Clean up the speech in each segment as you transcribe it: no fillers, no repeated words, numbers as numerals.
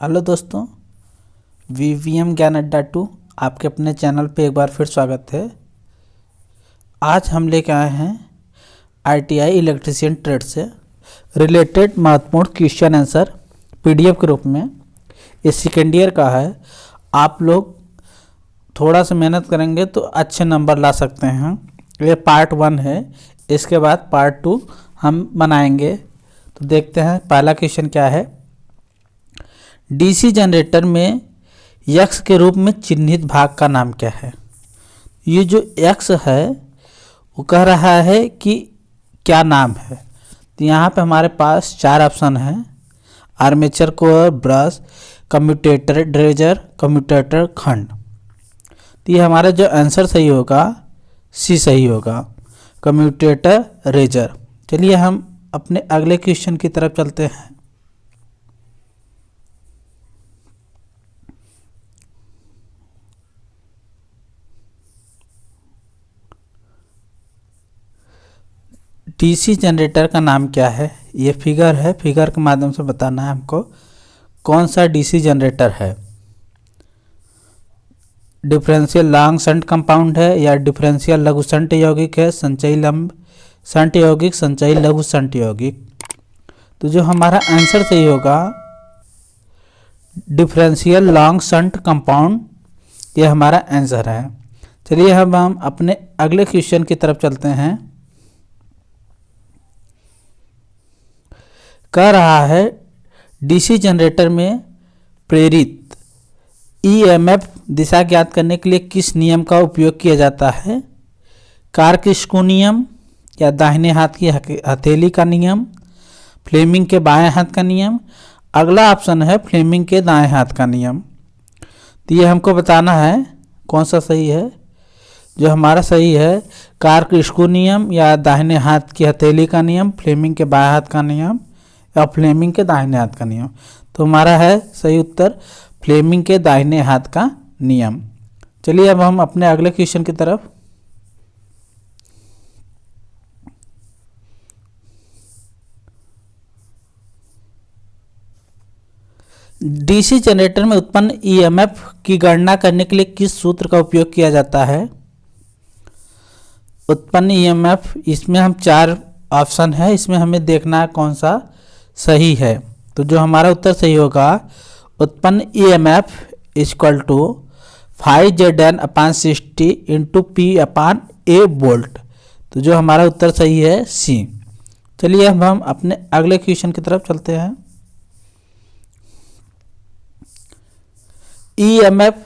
Hello दोस्तों, VVM ज्ञान अड्डा 2 आपके अपने चैनल पे एक बार फिर स्वागत है। आज हम लेके आए हैं आईटीआई इलेक्ट्रीशियन ट्रेड से रिलेटेड महत्वपूर्ण क्वेश्चन आंसर पीडीएफ के रूप में। ये सेकेंड ईयर का है। आप लोग थोड़ा सा मेहनत करेंगे तो अच्छे नंबर ला सकते हैं। ये पार्ट 1 है, इसके बाद पार्ट 2 हम बनाएंगे। तो देखते हैं पहला क्वेश्चन क्या है। डीसी जनरेटर में यक्स के रूप में चिन्हित भाग का नाम क्या है। ये जो यक्स है वो कह रहा है कि क्या नाम है। तो यहाँ पे हमारे पास 4 ऑप्शन है: armature core, brush, commutator dredger, commutator खंड। तो ये हमारा जो आंसर सही होगा सी सही होगा, कम्यूटेटर रेजर। चलिए हम अपने अगले क्वेश्चन की तरफ चलते हैं। डीसी जनरेटर का नाम क्या है। ये फिगर है, फिगर के माध्यम से बताना है हमको कौन सा डीसी जनरेटर है। डिफरेंशियल लॉन्ग शंट कंपाउंड है या डिफरेंशियल लघु शंट यौगिक है, संचयी लंब शंट यौगिक, संचयी लघु शंट यौगिक। तो जो हमारा आंसर सही होगा डिफरेंशियल लॉन्ग शंट कंपाउंड, ये हमारा आंसर है। चलिए हम अपने अगले क्वेश्चन की तरफ चलते हैं। कह रहा है डीसी जनरेटर में प्रेरित ईएमएफ दिशा ज्ञात करने के लिए किस नियम का उपयोग किया जाता है। कार्क-स्क्रू नियम या दाहिने हाथ की हथेली का नियम, फ्लेमिंग के बाएं हाथ का नियम। अगला ऑप्शन है फ्लेमिंग के दाएं हाथ का नियम। तो ये हमको बताना है कौन सा सही है। जो हमारा सही है कार्क-स्क्रू नियम या दाहिने हाथ की हथेली का नियम, फ्लेमिंग के बाएं हाथ का नियम या फ्लेमिंग के दाहिने हाथ का नियम। तो हमारा है सही उत्तर फ्लेमिंग के दाहिने हाथ का नियम। चलिए अब हम अपने अगले क्वेश्चन की तरफ। डीसी जनरेटर में उत्पन्न ईएमएफ की गणना करने के लिए किस सूत्र का उपयोग किया जाता है। उत्पन्न ईएमएफ, इसमें हम 4 ऑप्शन है, इसमें हमें देखना है कौन सा सही है। तो जो हमारा उत्तर सही होगा उत्पन्न EMF equal to 5Zn/60 into P/A volt. तो जो हमारा उत्तर सही है सी। चलिए अब हम अपने अगले क्वेश्चन की तरफ चलते हैं। ईएमएफ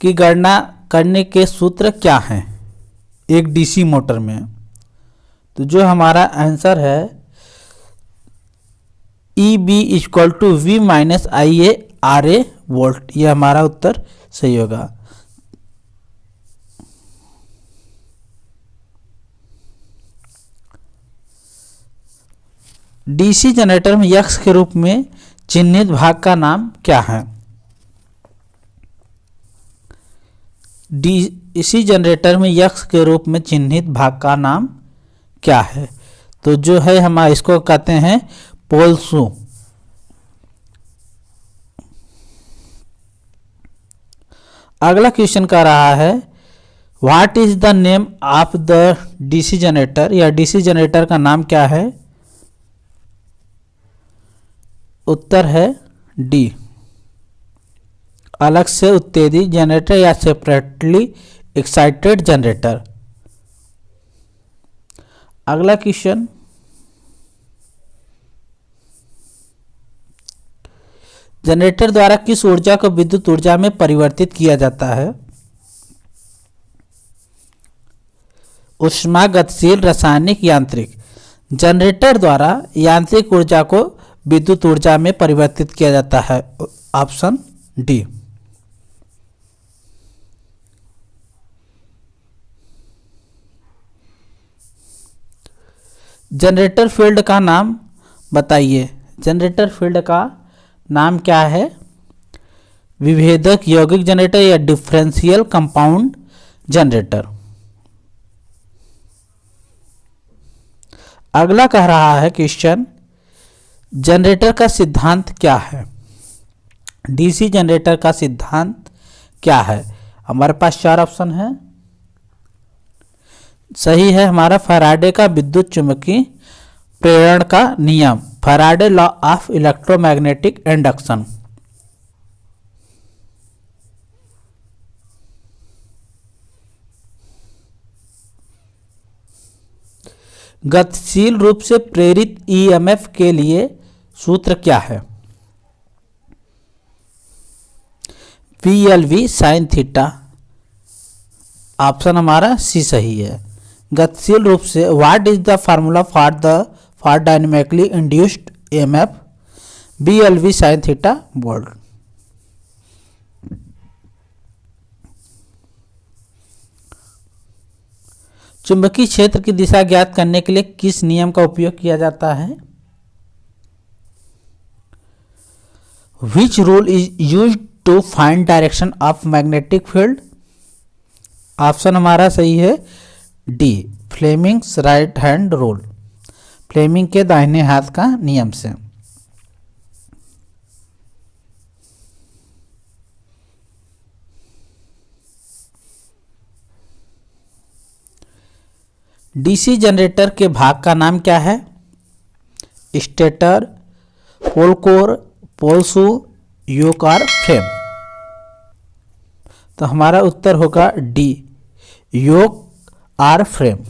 की गणना करने के सूत्र क्या हैं एक डीसी मोटर में। तो जो हमारा आंसर है EB equal to V minus IA RA volt. ये हमारा उत्तर सही होगा। डीसी जनरेटर में यक्स के रूप में चिन्हित भाग का नाम क्या है। डीसी जनरेटर में यक्स के रूप में चिन्हित भाग का नाम क्या है। तो जो है हम इसको कहते हैं पोल शू। अगला क्वेश्चन कह रहा है what is the name of the DC generator या डीसी जनरेटर का नाम क्या है। उत्तर है डी, अलग से उत्तेजित जनरेटर या सेपरेटली एक्साइटेड जनरेटर। अगला क्वेश्चन, जनरेटर द्वारा किस ऊर्जा को विद्युत ऊर्जा में परिवर्तित किया जाता है। ऊष्मागतिशील, रासायनिक, यांत्रिक। जनरेटर द्वारा यांत्रिक ऊर्जा को विद्युत ऊर्जा में परिवर्तित किया जाता है। Option D. जनरेटर फील्ड का नाम बताइए। जनरेटर फील्ड का नाम क्या है। विभेदक यौगिक जनरेटर या डिफरेंशियल कंपाउंड जनरेटर। अगला कह रहा है क्वेश्चन जनरेटर का सिद्धांत क्या है। डीसी जनरेटर का सिद्धांत क्या है? हमारे पास चार ऑप्शन है। सही है हमारा फैराडे का विद्युत चुंबकीय प्रेरण का नियम, Faraday law of electromagnetic induction. गतिशील रूप से प्रेरित ईएमएफ के लिए सूत्र क्या है? VLV sine theta. ऑप्शन हमारा सी सही है। गतिशील रूप से what is the formula for dynamically induced EMF? VLV sine theta volt. चुंबकीय क्षेत्र की दिशा ज्ञात करने के लिए किस नियम का उपयोग किया जाता है? Which rule is used to find direction of magnetic field? Option हमारा सही है D, Fleming's right hand rule, Fleming के दाहिने हाथ का नियम से। डीसी जनरेटर के भाग का नाम क्या है? स्टेटर, पोल कोर, पोल शू, योक और फ्रेम। तो हमारा उत्तर होगा डी, योक और फ्रेम।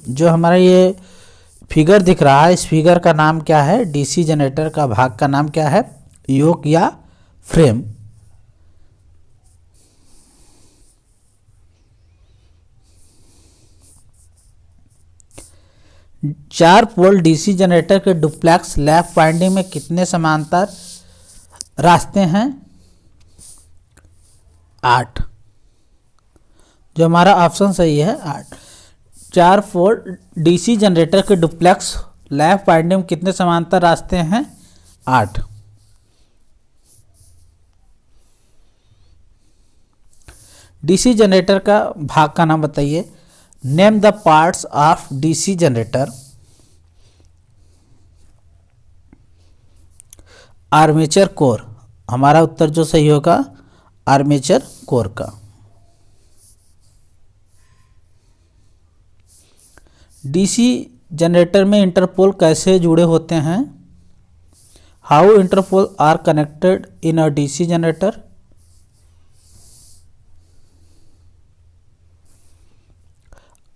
जो हमारा ये फिगर दिख रहा है, इस फिगर का नाम क्या है? डीसी जनरेटर का भाग का नाम क्या है? योक या फ्रेम। चार पोल डीसी जनरेटर के डुप्लेक्स लैप वाइंडिंग में कितने समांतर रास्ते हैं? 8। जो हमारा ऑप्शन सही है 8। चार पोल डीसी जनरेटर के डुप्लेक्स लैप वाइंडिंग में कितने समांतर रास्ते हैं? 8। डीसी जनरेटर का भाग का नाम बताइए। Name the parts of DC generator. Armature core, हमारा उत्तर जो सही होगा आर्मेचर कोर का। डीसी जनरेटर में इंटरपोल कैसे जुड़े होते हैं? How interpole are connected in a DC generator?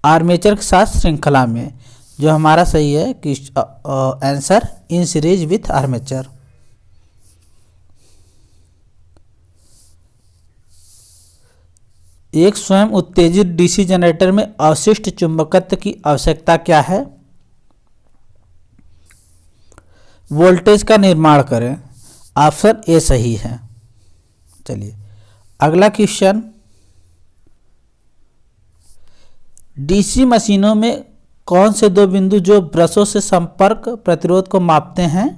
Armature के साथ श्रृंखला में। जो हमारा सही है कि answer in series with armature. एक स्वयं उत्तेजित डीसी जनरेटर में अवशिष्ट चुंबकत्व की आवश्यकता क्या है? वोल्टेज का निर्माण करें। ऑप्शन ए सही है। चलिए अगला क्वेश्चन। डीसी मशीनों में कौन से दो बिंदु जो ब्रशों से संपर्क प्रतिरोध को मापते हैं?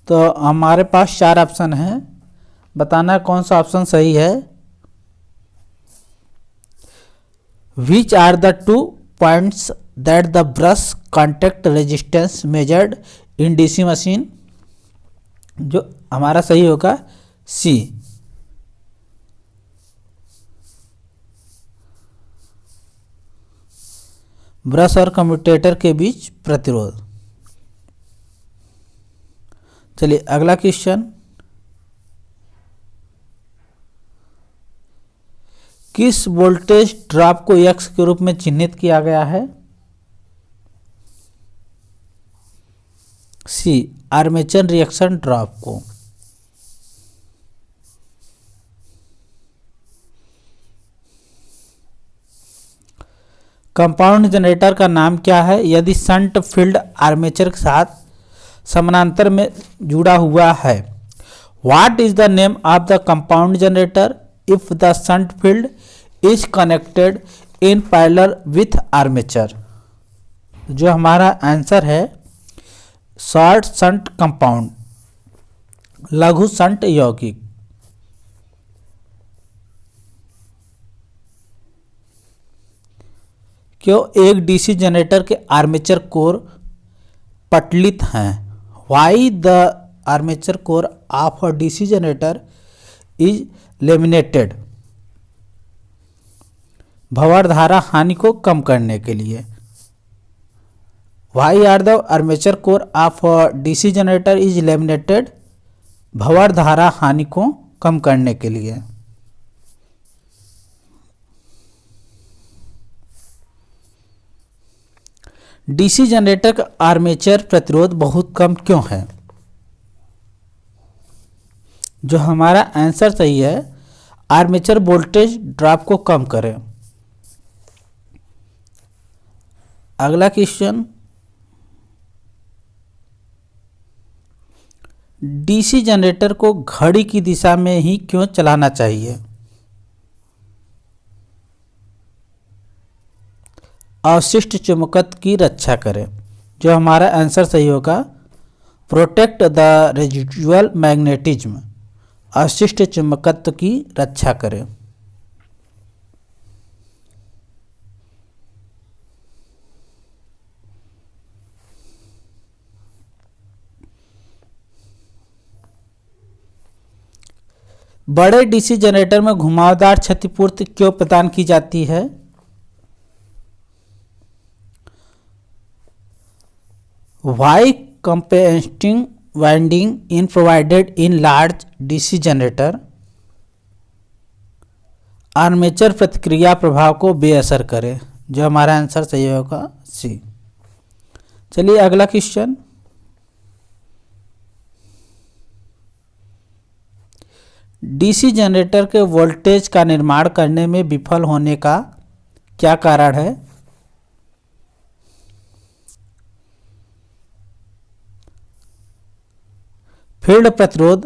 तो हमारे पास चार ऑप्शन हैं, बताना कौन सा ऑप्शन सही है। Which are the two points that the brush contact resistance measured in DC machine? जो हमारा सही होगा सी। ब्रश और कम्यूटेटर के बीच प्रतिरोध। चलिए अगला क्वेश्चन। किस वोल्टेज ड्रॉप को एक्स के रूप में चिन्हित किया गया है? सी, आर्मेचर रिएक्शन ड्रॉप को। कंपाउंड जनरेटर का नाम क्या है यदि शंट फील्ड आर्मेचर के साथ समानांतर में जुड़ा हुआ है? What is the name of the compound generator if the shunt field is connected in parallel with armature? जो हमारा आंसर है शॉर्ट शंट कंपाउंड, लघु शंट यौगिक। क्यों एक डीसी जनरेटर के आर्मेचर कोर पटलित हैं? Why the armature core of a DC generator is laminated. भंवर धारा हानि को कम करने के लिए। Why are the armature core of DC generator is laminated. भंवर धारा हानि को कम करने के लिए। डीसी जनरेटर का आर्मेचर प्रतिरोध बहुत कम क्यों है? जो हमारा आंसर सही है, आर्मेचर वोल्टेज ड्रॉप को कम करें। अगला क्वेश्चन, डीसी जनरेटर को घड़ी की दिशा में ही क्यों चलाना चाहिए? अवशिष्ट चुंबकत्व की रक्षा करें। जो हमारा आंसर सही होगा, प्रोटेक्ट द रेजिडुअल मैग्नेटिज्म। अवशिष्ट चुंबकत्व की रक्षा करें। बड़े डीसी जनरेटर में घुमावदार क्षतिपूर्ति क्यों प्रदान की जाती है? Why compensating winding in provided in large DC generator? Armature प्रतिक्रिया प्रभाव को बेअसर करे। जो हमारा आंसर सही होगा सी। चलिए अगला क्वेश्चन, डीसी जनरेटर के वोल्टेज का निर्माण करने में विफल होने का क्या कारण है? फील्ड प्रतिरोध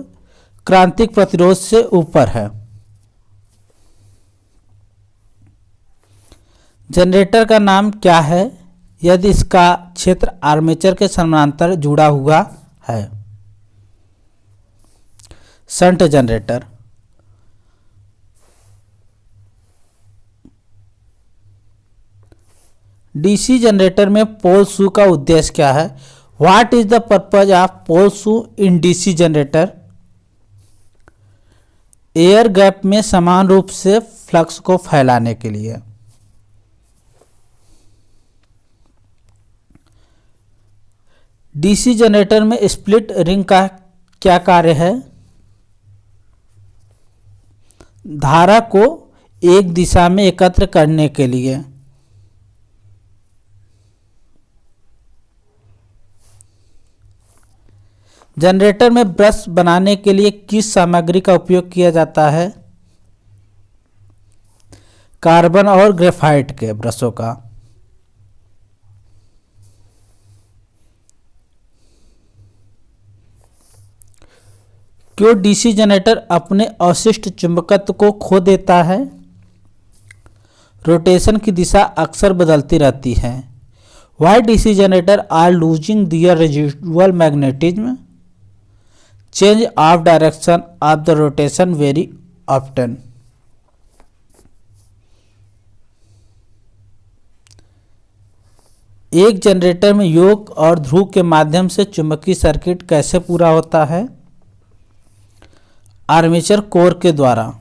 क्रांतिक प्रतिरोध से ऊपर है। जनरेटर का नाम क्या है यदि इसका क्षेत्र आर्मेचर के समानांतर जुड़ा हुआ है? Shunt generator. डीसी जनरेटर में पोल शू का उद्देश्य क्या है? What is the purpose of pole shoe in DC generator? Air gap में समान रूप से फ्लक्स को फैलाने के लिए। डीसी जनरेटर में स्प्लिट रिंग का क्या कार्य है? धारा को एक दिशा में एकत्र करने के लिए। जनरेटर में ब्रश बनाने के लिए किस सामग्री का उपयोग किया जाता है? कार्बन और ग्रेफाइट के ब्रशों का। क्यों डीसी जनरेटर अपने अवशिष्ट चुंबकत्व को खो देता है? रोटेशन की दिशा अक्सर बदलती रहती है। Why DC generator are losing their residual magnetism? Change of direction of the rotation very often. एक जनरेटर में योक और ध्रुव के माध्यम से चुंबकीय सर्किट कैसे पूरा होता है? आर्मेचर कोर के द्वारा।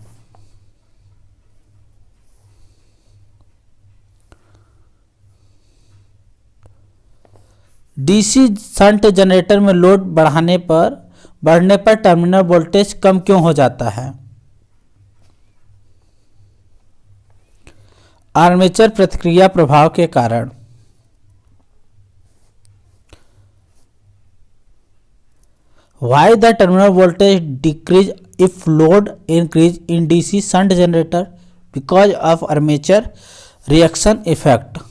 डीसी शंट जनरेटर में लोड बढ़ने पर टर्मिनल वोल्टेज कम क्यों हो जाता है? आर्मेचर प्रतिक्रिया प्रभाव के कारण। Why the terminal voltage decrease if load increase in DC shunt generator? Because of armature reaction effect.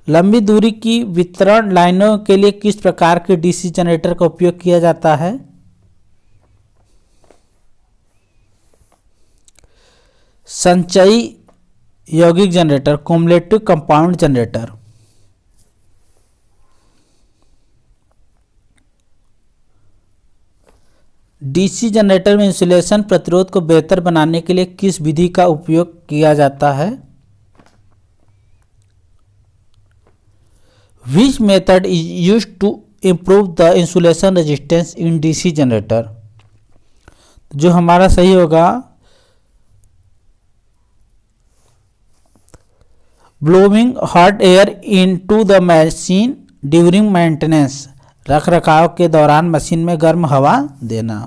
लंबी दूरी की वितरण लाइनों के लिए किस प्रकार के डीसी जनरेटर का उपयोग किया जाता है? संचयी यौगिक generator, cumulative compound generator. DC generator में इंसुलेशन प्रतिरोध को बेहतर बनाने के लिए किस विधि का उपयोग किया जाता है? Which method is use to improve the insulation resistance in DC generator? जो हमारा सही होगा, blowing hot air into the machine during maintenance, रख रखाव के दौरान मशीन में गर्म हवा देना।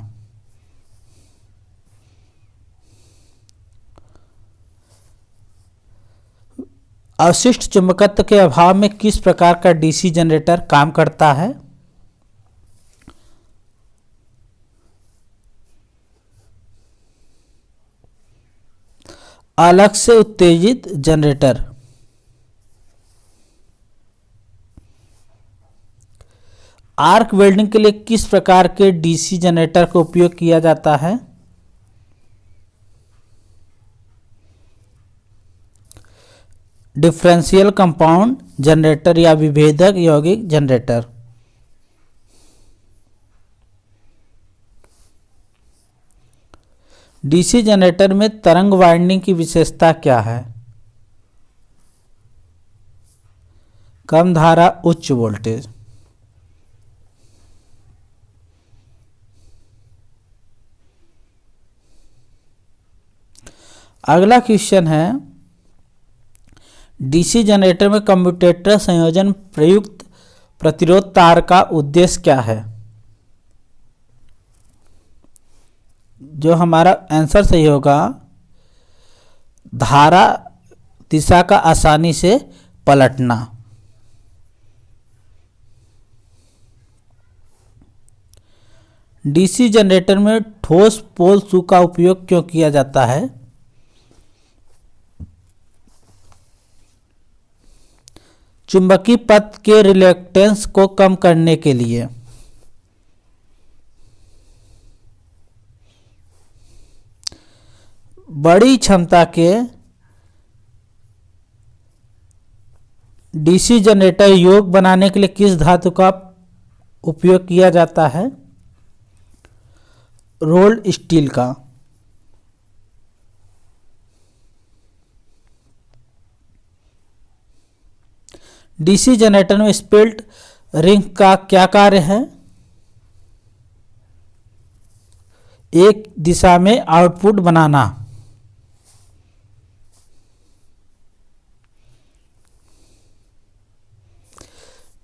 अवशिष्ट चुंबकत्व के अभाव में किस प्रकार का डीसी जनरेटर काम करता है? अलग से उत्तेजित जनरेटर। आर्क वेल्डिंग के लिए किस प्रकार के डीसी जनरेटर का उपयोग किया जाता है? डिफरेंशियल कंपाउंड जनरेटर या विभेदक यौगिक जनरेटर। डीसी जनरेटर में तरंग वाइंडिंग की विशेषता क्या है? कम धारा उच्च वोल्टेज। अगला क्वेश्चन है, डीसी जनरेटर में कम्यूटेटर संयोजन प्रयुक्त प्रतिरोध तार का उद्देश्य क्या है? जो हमारा आंसर सही होगा, धारा दिशा का आसानी से पलटना। डीसी जनरेटर में ठोस पोल शू का उपयोग क्यों किया जाता है? चुंबकीय पथ के रिलक्टेंस को कम करने के लिए। बड़ी क्षमता के डीसी जनरेटर योग बनाने के लिए किस धातु का उपयोग किया जाता है? रोल्ड स्टील का। डीसी जनरेटर में स्प्लिट रिंग का क्या कार्य है? एक दिशा में आउटपुट बनाना।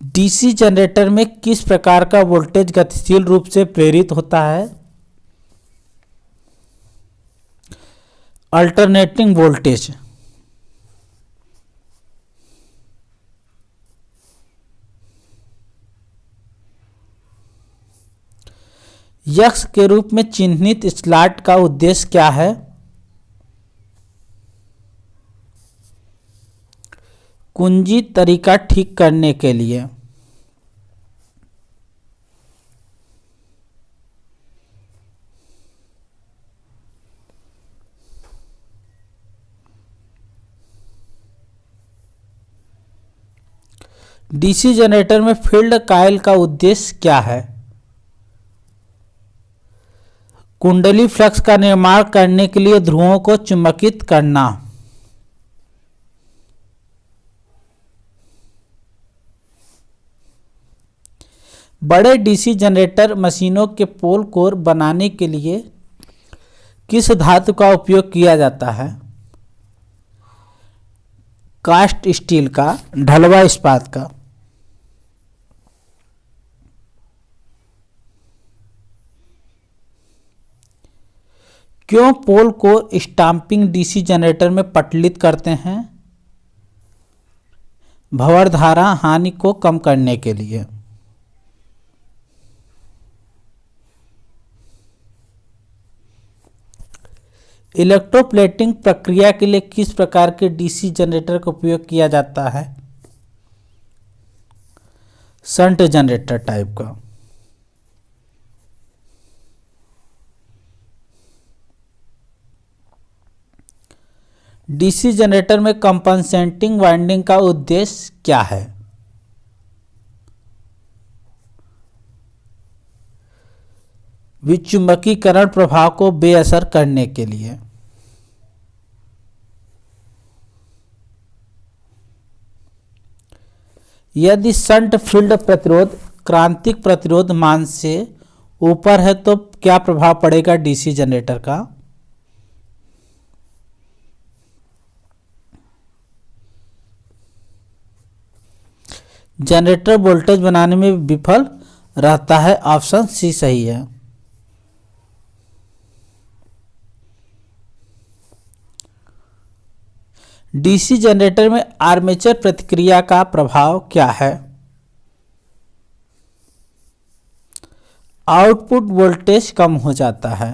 डीसी जनरेटर में किस प्रकार का वोल्टेज गतिशील रूप से प्रेरित होता है? Alternating voltage. यक्ष के रूप में चिन्हित स्लॉट का उद्देश्य क्या है? कुंजी तरीका ठीक करने के लिए। डीसी जनरेटर में फील्ड कॉइल का उद्देश्य क्या है? कुंडली फ्लक्स का निर्माण करने के लिए ध्रुवों को चुंबकित करना। बड़े डीसी जनरेटर मशीनों के पोल कोर बनाने के लिए किस धातु का उपयोग किया जाता है? कास्ट स्टील का, ढलवा इस्पात का। क्यों पोल को स्टाम्पिंग डीसी जनरेटर में पटलित करते हैं? भंवर धारा हानि को कम करने के लिए। इलेक्ट्रोप्लेटिंग प्रक्रिया के लिए किस प्रकार के डीसी जनरेटर का उपयोग किया जाता है? शंट जनरेटर टाइप का। डीसी जनरेटर में कंपनसेटिंग वाइंडिंग का उद्देश्य क्या है? विचुंबकीकरण प्रभाव को बेअसर करने के लिए। यदि शंट फील्ड प्रतिरोध क्रांतिक प्रतिरोध मान से ऊपर है तो क्या प्रभाव पड़ेगा डीसी जनरेटर का? जनरेटर वोल्टेज बनाने में विफल रहता है। ऑप्शन सी सही है। डीसी जनरेटर में आर्मेचर प्रतिक्रिया का प्रभाव क्या है? आउटपुट वोल्टेज कम हो जाता है।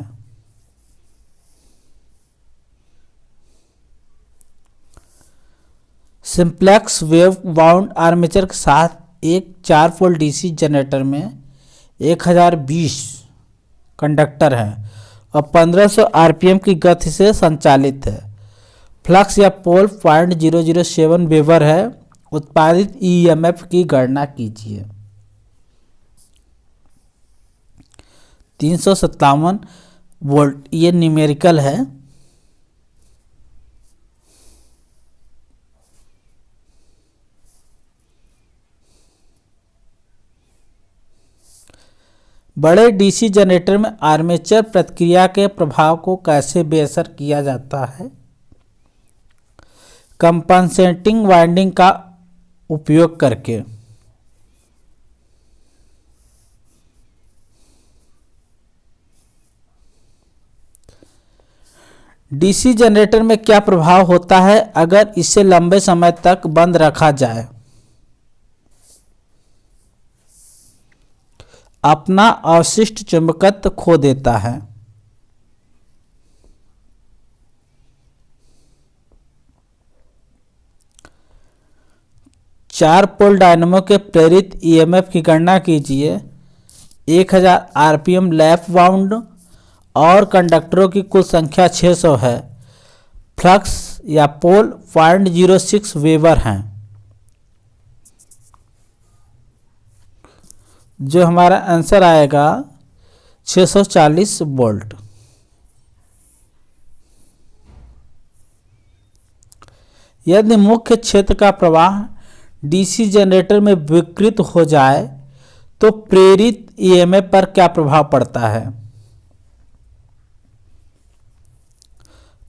सिंप्लेक्स वेव बाउंड आर्मेचर के साथ एक 4 पोल डीसी जनरेटर में 1020 कंडक्टर है और 1500 आरपीएम की गति से संचालित है। फ्लक्स या पोल 0.007 वेबर है। उत्पादित ईएमएफ की गणना कीजिए। 357 वोल्ट ये न्यूमेरिकल है। बड़े डीसी जनरेटर में आर्मेचर प्रतिक्रिया के प्रभाव को कैसे बेअसर किया जाता है? कंपनसेटिंग वाइंडिंग का उपयोग करके। डीसी जनरेटर में क्या प्रभाव होता है अगर इसे लंबे समय तक बंद रखा जाए? अपना अवशिष्ट चुंबकत्व खो देता है। चार पोल डायनेमो के प्रेरित ईएमएफ की गणना कीजिए। 1000 आरपीएम लैप वाउंड और कंडक्टरों की कुल संख्या 600 है। फ्लक्स या पोल 0.06 वेबर हैं। जो हमारा आंसर आएगा 640 वोल्ट। यदि मुख्य क्षेत्र का प्रवाह डीसी जनरेटर में विकृत हो जाए तो प्रेरित ईएमएफ पर क्या प्रभाव पड़ता है?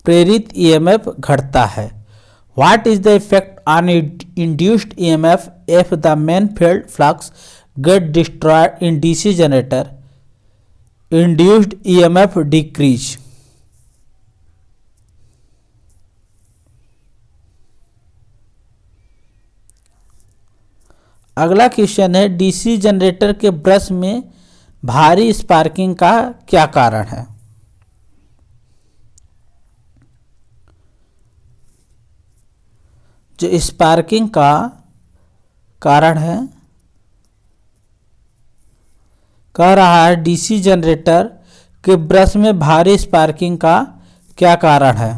प्रेरित ईएमएफ घटता है। What is the effect on induced EMF if the main field flux get destroyed in DC generator? Induced EMF decrease. अगला क्वेश्चन है डीसी जनरेटर के ब्रश में भारी स्पार्किंग का क्या कारण है? जो स्पार्किंग का कारण है कह रहा है डीसी जनरेटर के ब्रश में भारी स्पार्किंग का क्या कारण है?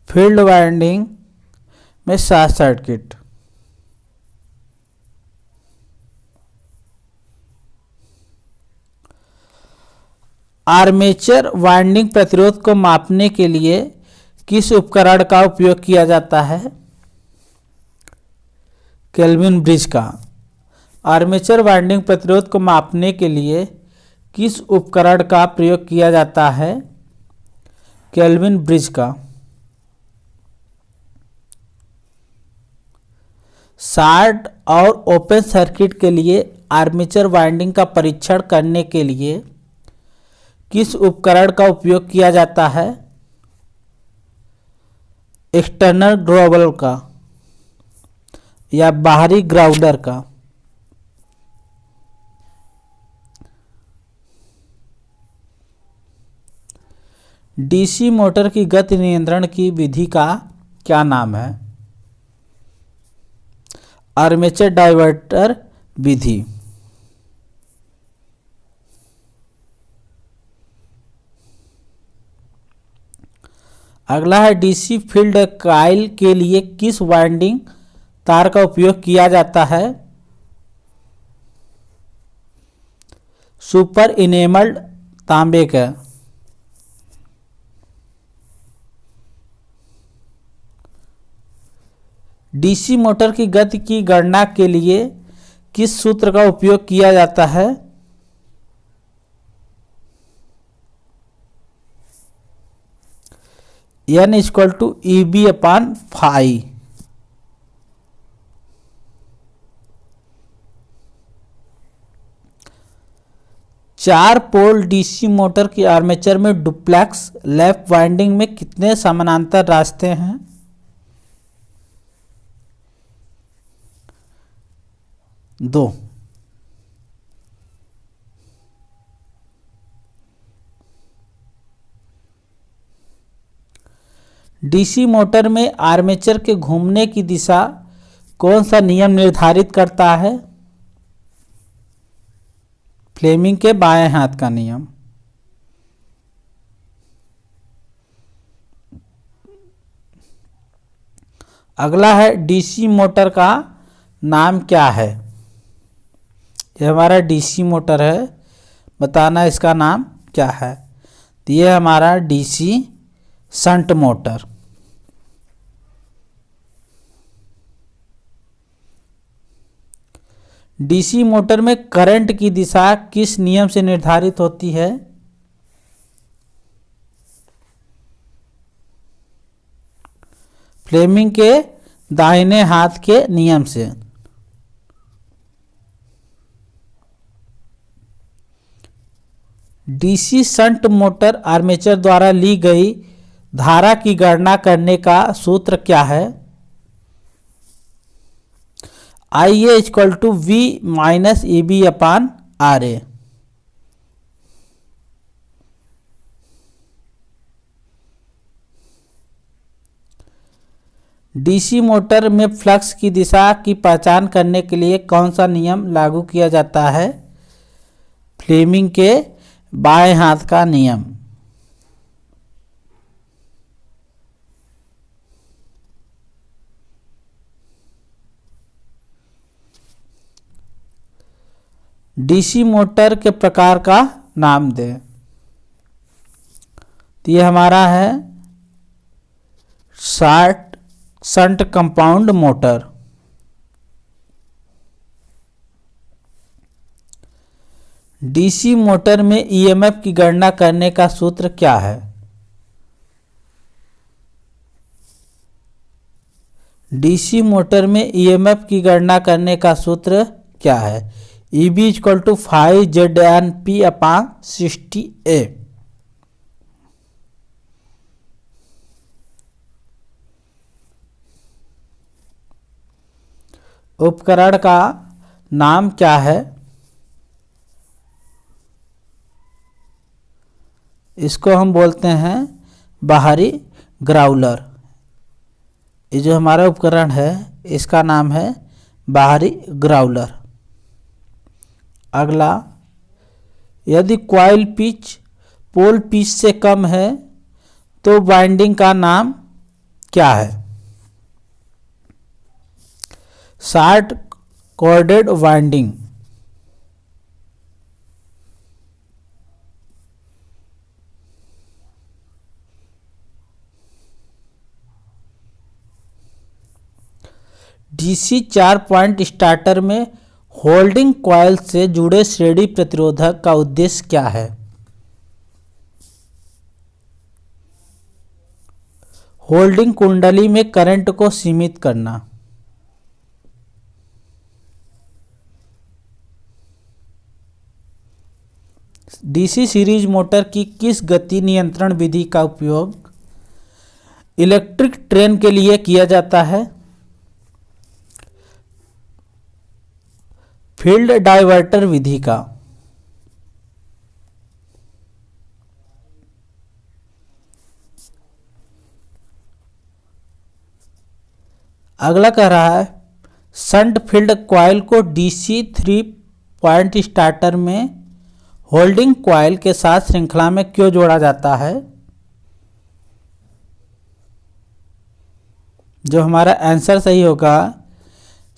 फील्ड वाइंडिंग में शॉर्ट सर्किट। आर्मेचर वाइंडिंग प्रतिरोध को मापने के लिए किस उपकरण का उपयोग किया जाता है? केल्विन ब्रिज का। आर्मेचर वाइंडिंग प्रतिरोध को मापने के लिए किस उपकरण का प्रयोग किया जाता है? केल्विन ब्रिज का। शॉर्ट और ओपन सर्किट के लिए आर्मेचर वाइंडिंग का परीक्षण करने के लिए किस उपकरण का उपयोग किया जाता है? एक्सटर्नल ग्राउंडर का या बाहरी ग्राउंडर का। डीसी मोटर की गति नियंत्रण की विधि का क्या नाम है? आर्मेचर डायवर्टर विधि। अगला है डीसी फील्ड कॉइल के लिए किस वाइंडिंग तार का उपयोग किया जाता है? सुपर इनेमल्ड तांबे का। डीसी मोटर की गति की गणना के लिए किस सूत्र का उपयोग किया जाता है? N equal to EB/φ। चार पोल डीसी मोटर की आर्मेचर में डुप्लेक्स लैप वाइंडिंग में कितने समानांतर रास्ते हैं? दो। डीसी मोटर में आर्मेचर के घूमने की दिशा कौन सा नियम निर्धारित करता है? फ्लेमिंग के बाएं हाथ का नियम। अगला है डीसी मोटर का नाम क्या है? यह हमारा डीसी मोटर है, बताना इसका नाम क्या है। तो ये हमारा DC shunt motor. DC motor में करंट की दिशा किस नियम से निर्धारित होती है? फ्लेमिंग के दाहिने हाथ के नियम से। डीसी शंट मोटर आर्मेचर द्वारा ली गई धारा की गणना करने का सूत्र क्या है? IA equal to V minus EB/RA। DC motor में फ्लक्स की दिशा की पहचान करने के लिए कौन सा नियम लागू किया जाता है? फ्लेमिंग के बाएं हाथ का नियम। डीसी मोटर के प्रकार का नाम दें। तो ये हमारा है shunt compound motor. DC motor में ईएमएफ की गणना करने का सूत्र क्या है? डीसी मोटर में ईएमएफ की गणना करने का सूत्र क्या है? EB equal to 5ZNP/60A। उपकरण का नाम क्या है? इसको हम बोलते हैं बाहरी ग्राउलर। ये जो हमारा उपकरण है इसका नाम है बाहरी ग्राउलर। अगला, यदि कॉइल पिच पोल पिच से कम है तो वाइंडिंग का नाम क्या है? Short corded winding. DC 4 point starter में होल्डिंग कॉइल से जुड़े श्रेणी प्रतिरोधक का उद्देश्य क्या है? होल्डिंग कुंडली में करंट को सीमित करना। डीसी सीरीज मोटर की किस गति नियंत्रण विधि का उपयोग इलेक्ट्रिक ट्रेन के लिए किया जाता है? फील्ड डाइवर्टर विधि का। अगला कह रहा है शंट फील्ड कॉइल को डीसी 3 पॉइंट स्टार्टर में होल्डिंग कॉइल के साथ श्रृंखला में क्यों जोड़ा जाता है? जो हमारा आंसर सही होगा,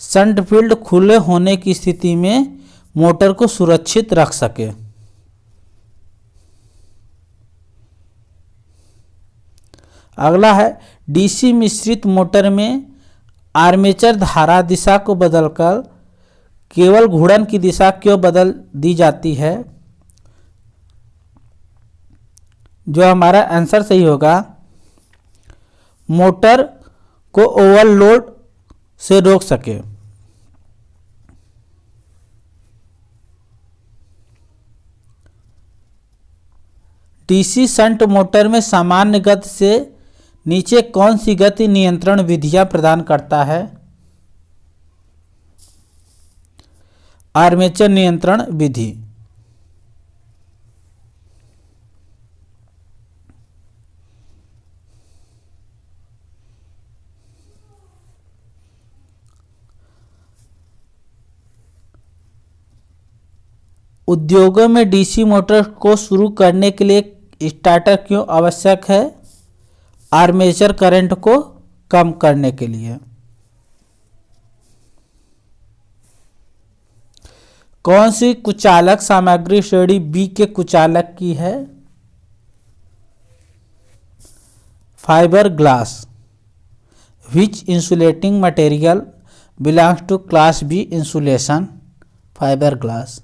शंट फील्ड खुले होने की स्थिति में मोटर को सुरक्षित रख सके। अगला है डीसी मिश्रित मोटर में आर्मेचर धारा दिशा को बदलकर केवल घूर्णन की दिशा क्यों बदल दी जाती है। जो हमारा आंसर सही होगा, मोटर को ओवरलोड से रोक सके। डीसी शंट मोटर में सामान्य गति से नीचे कौन सी गति नियंत्रण विधियां प्रदान करता है। आर्मेचर नियंत्रण विधि। उद्योगों में डीसी मोटर को शुरू करने के लिए स्टार्टर क्यों आवश्यक है। आर्मेचर करंट को कम करने के लिए। कौन सी कुचालक सामग्री श्रेणी बी के कुचालक की है। Fibre glass. Which insulating material belongs to class B insulation. Fibre glass.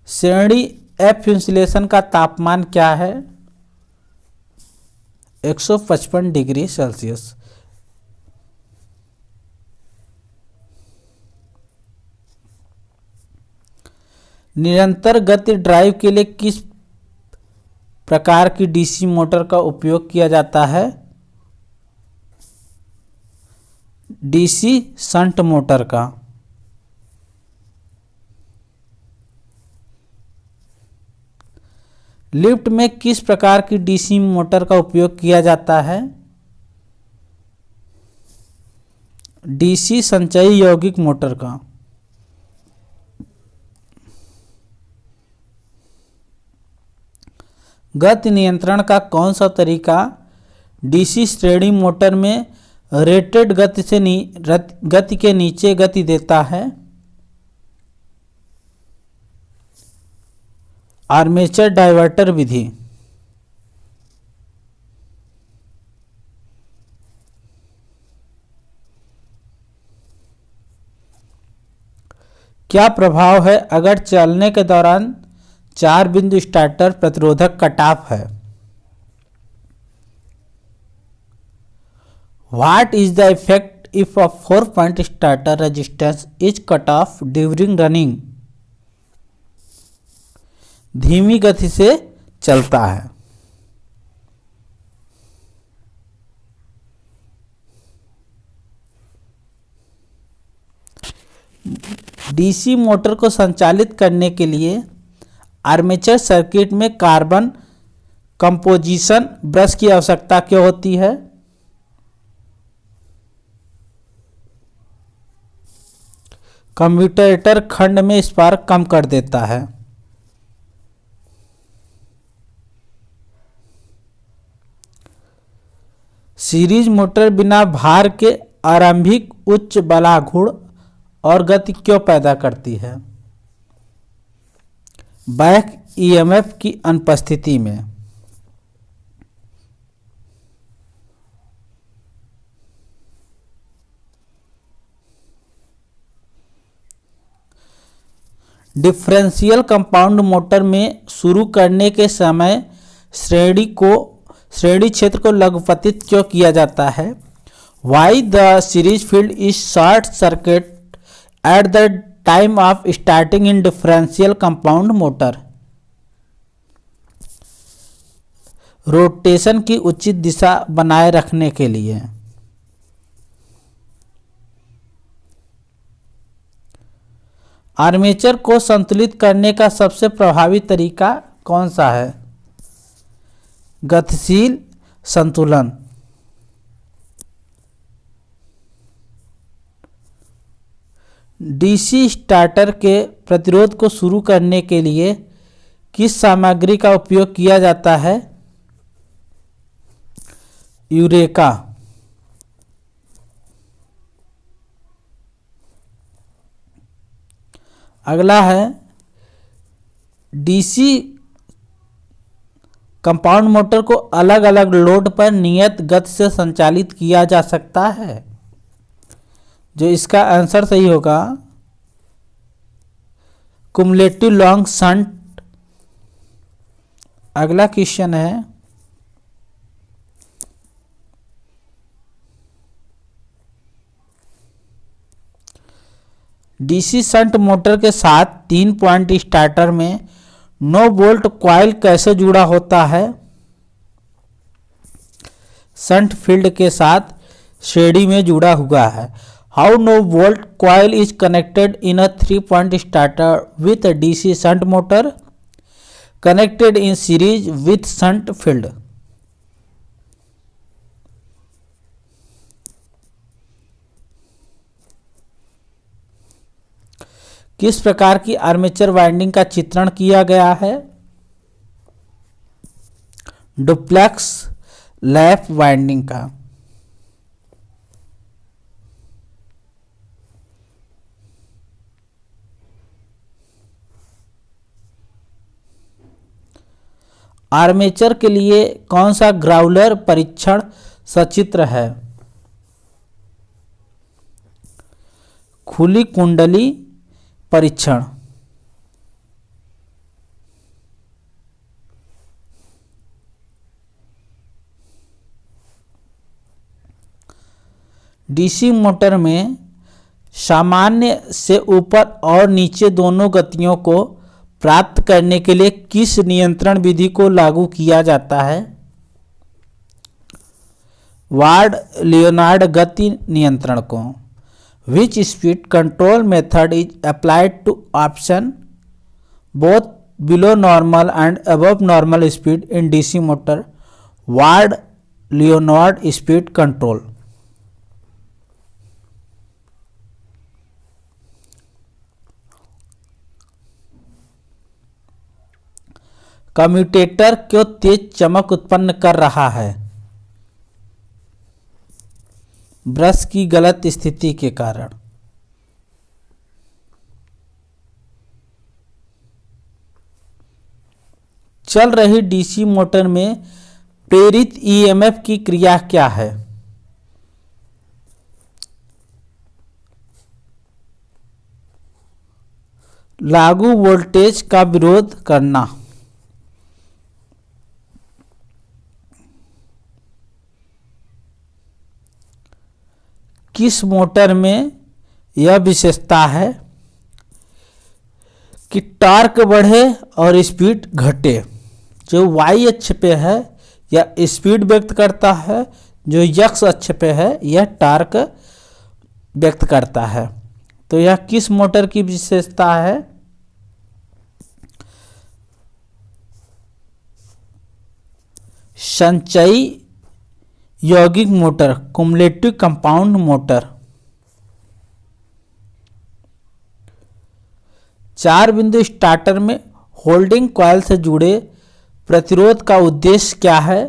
श्रेणी एफ इंसुलेशन का तापमान क्या है। 155 डिग्री सेल्सियस। निरंतर गति ड्राइव के लिए किस प्रकार की डीसी मोटर का उपयोग किया जाता है। डीसी शंट मोटर का। लिफ्ट में किस प्रकार की डीसी मोटर का उपयोग किया जाता है। डीसी संचयी यौगिक मोटर का। गति नियंत्रण का कौन सा तरीका डीसी श्रेणी मोटर में रेटेड गति के नीचे गति देता है। आर्मेचर डायवर्टर विधि। क्या प्रभाव है अगर चलने के दौरान 4 बिंदु स्टार्टर प्रतिरोधक कट ऑफ है। What is the effect if a 4-point starter resistance is cut off during running। धीमी गति से चलता है। डीसी मोटर को संचालित करने के लिए आर्मेचर सर्किट में कार्बन कंपोजिशन ब्रश की आवश्यकता क्यों होती है। कम्यूटेटर खंड में स्पार्क कम कर देता है। सीरीज मोटर बिना भार के आरंभिक उच्च बलाघूर्ण और गति क्यों पैदा करती है। बैक ईएमएफ की अनुपस्थिति में। डिफरेंशियल कंपाउंड मोटर में शुरू करने के समय श्रेणी क्षेत्र को लघुपतित क्यों किया जाता है। Why the series field is short circuit at the time of starting in differential compound motor. Rotation की उचित दिशा बनाए रखने के लिए। आर्मेचर को संतुलित करने का सबसे प्रभावी तरीका कौन सा है। गतिशील संतुलन। डीसी स्टार्टर के प्रतिरोध को शुरू करने के लिए किस सामग्री का उपयोग किया जाता है। यूरेका। अगला है डीसी कंपाउंड मोटर को अलग अलग लोड पर नियत गति से संचालित किया जा सकता है। जो इसका आंसर सही होगा कुमुलेटिव लॉन्ग शंट। अगला क्वेश्चन है डीसी शंट मोटर के साथ 3 पॉइंट स्टार्टर में 9 वोल्ट कॉइल कैसे जुड़ा होता है? शंट फील्ड के साथ श्रेणी में जुड़ा हुआ है। How 9 volt coil is connected in a 3 point starter with DC shunt motor connected in series with shunt field. किस प्रकार की आर्मेचर वाइंडिंग का चित्रण किया गया है? डुप्लेक्स लैप वाइंडिंग का। आर्मेचर के लिए कौन सा ग्राउलर परीक्षण सचित्र है? खुली कुंडली परीक्षण। डीसी मोटर में सामान्य से ऊपर और नीचे दोनों गतियों को प्राप्त करने के लिए किस नियंत्रण विधि को लागू किया जाता है? वार्ड लियोनार्ड गति नियंत्रण को। Which speed control method is applied to option both below normal and above normal speed in DC motor? Ward Leonard speed control। Commutator क्यों तेज चमक उत्पन्न कर रहा है? ब्रश की गलत स्थिति के कारण। चल रही डीसी मोटर में प्रेरित ईएमएफ की क्रिया क्या है? लागू वोल्टेज का विरोध करना। किस मोटर में यह विशेषता है कि टॉर्क बढ़े और स्पीड घटे? जो वाई अक्ष पे है यह स्पीड व्यक्त करता है, जो एक्स अक्ष पे है यह टॉर्क व्यक्त करता है। तो यह किस मोटर की विशेषता है? संचयी यौगिक मोटर, कुमुलेटिव कंपाउंड मोटर। 4 बिंदु स्टार्टर में होल्डिंग कॉइल से जुड़े प्रतिरोध का उद्देश्य क्या है?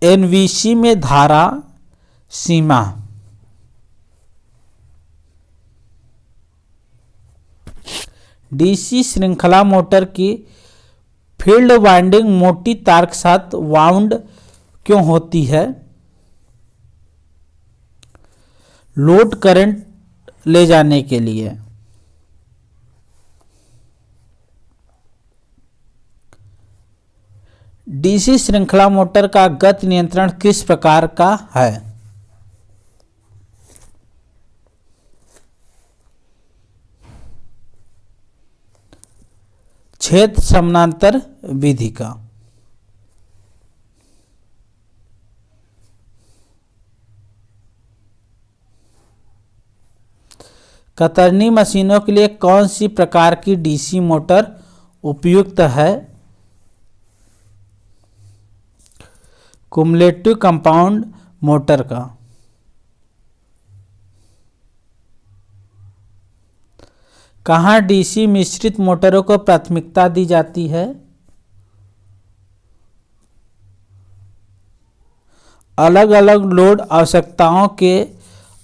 एनवीसी में धारा सीमा। डीसी श्रृंखला मोटर की फील्ड वाइंडिंग मोटी तार के साथ वाउंड क्यों होती है? लोड करंट ले जाने के लिए। डीसी श्रृंखला मोटर का गति नियंत्रण किस प्रकार का है? छेद समानांतर विधि का। कतरनी मशीनों के लिए कौन सी प्रकार की डीसी मोटर उपयुक्त है? कुमुलेटिव कंपाउंड मोटर का। कहाँ डीसी मिश्रित मोटरों को प्राथमिकता दी जाती है? अलग अलग लोड आवश्यकताओं के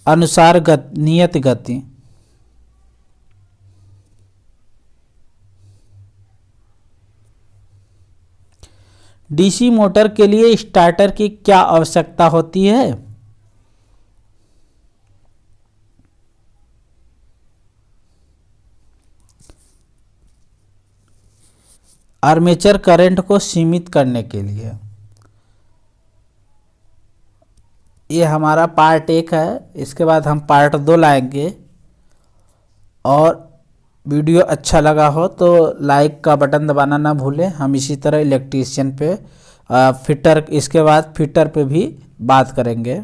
अनुसार नियत गति। डीसी मोटर के लिए स्टार्टर की क्या आवश्यकता होती है? आर्मेचर करंट को सीमित करने के लिए। ये हमारा पार्ट 1 है। इसके बाद हम पार्ट 2 लाएंगे। और वीडियो अच्छा लगा हो तो लाइक का बटन दबाना ना भूलें। हम इसी तरह इलेक्ट्रीशियन पे फिटर, इसके बाद फिटर पे भी बात करेंगे।